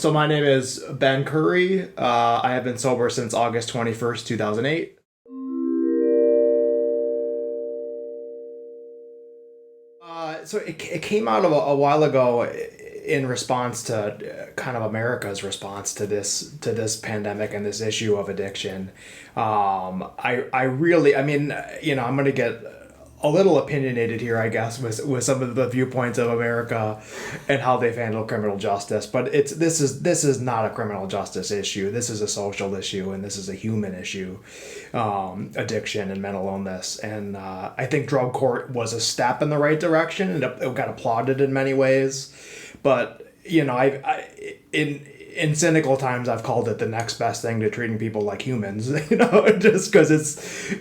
So my name is Ben Currie. I have been sober since August 21st, 2008. So it came out of a while ago in response to kind of America's response to this pandemic and this issue of addiction. I really, I mean, I'm going to get a little opinionated here, I guess, with some of the viewpoints of America and how they've handled criminal justice. But this is not a criminal justice issue. This is a social issue, and this is a human issue, addiction and mental illness. And I think drug court was a step in the right direction, and it got applauded in many ways. But in cynical times, I've called it the next best thing to treating people like humans, just because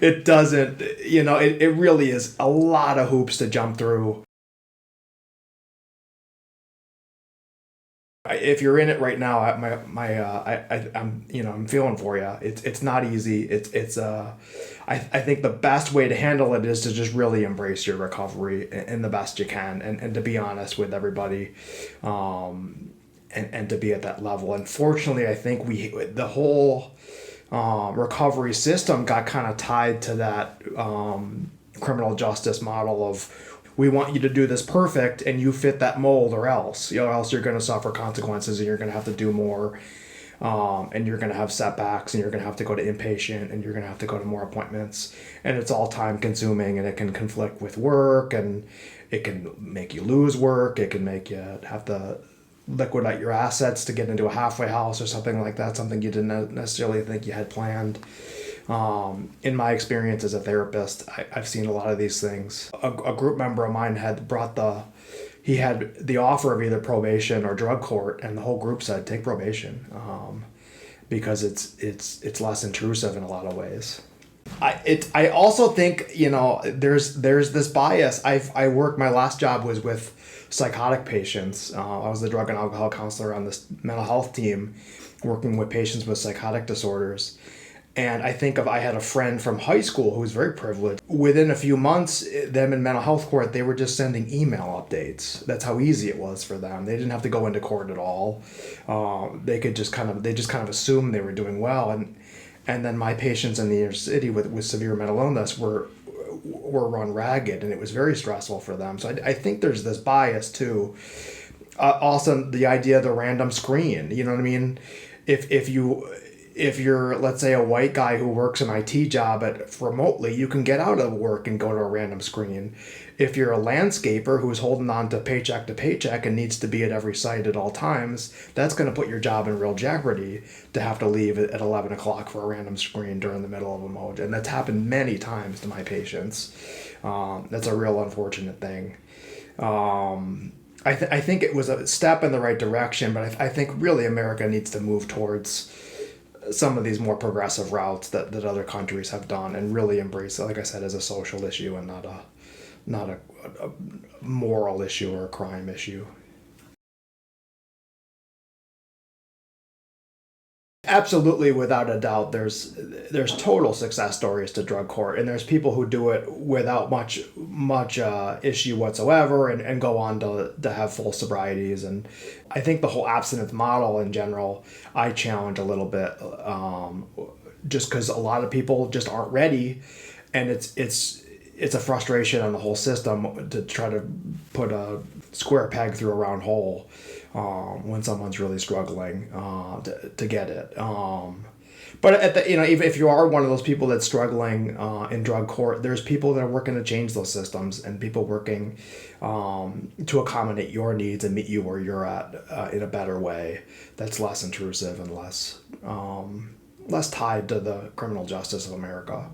it doesn't, it really is a lot of hoops to jump through. If you're in it right now, I'm feeling for you. It's not easy. I think the best way to handle it is to just really embrace your recovery in the best you can, and to be honest with everybody. And to be at that level. Unfortunately, I think the whole recovery system got kind of tied to that criminal justice model of, we want you to do this perfect and you fit that mold, or else you're going to suffer consequences and you're going to have to do more, and you're going to have setbacks, and you're going to have to go to inpatient, and you're going to have to go to more appointments, and it's all time consuming, and it can conflict with work, and it can make you lose work. It can make you have to liquidate your assets to get into a halfway house or something like that, something you didn't necessarily think you had planned. In my experience as a therapist, I've seen a lot of these things. A group member of mine had he had the offer of either probation or drug court, and the whole group said, take probation, because it's less intrusive in a lot of ways. I also think, there's this bias. My last job was with psychotic patients. I was the drug and alcohol counselor on this mental health team, working with patients with psychotic disorders. And I had a friend from high school who was very privileged. Within a few months, them in mental health court, they were just sending email updates. That's how easy it was for them. They didn't have to go into court at all. They just kind of assumed they were doing well. And then my patients in the inner city with severe mental illness were run ragged, and it was very stressful for them. So I think there's this bias too. Also, the idea of the random screen. You know what I mean? If you're, let's say, a white guy who works an IT job remotely, you can get out of work and go to a random screen. If you're a landscaper who's holding on to paycheck and needs to be at every site at all times, that's going to put your job in real jeopardy to have to leave at 11 o'clock for a random screen during the middle of a mode. And that's happened many times to my patients. That's a real unfortunate thing. I think it was a step in the right direction, but I think really America needs to move towards some of these more progressive routes that other countries have done, and really embrace it, like I said, as a social issue and not a moral issue or a crime issue. Absolutely, without a doubt, there's total success stories to drug court, and there's people who do it without much issue whatsoever, and go on to have full sobrieties. And I think the whole abstinence model in general, I challenge a little bit, just because a lot of people just aren't ready, and it's a frustration on the whole system to try to put a square peg through a round hole, when someone's really struggling to get it. But if you are one of those people that's struggling in drug court, there's people that are working to change those systems, and people working to accommodate your needs and meet you where you're at in a better way that's less intrusive and less tied to the criminal justice of America.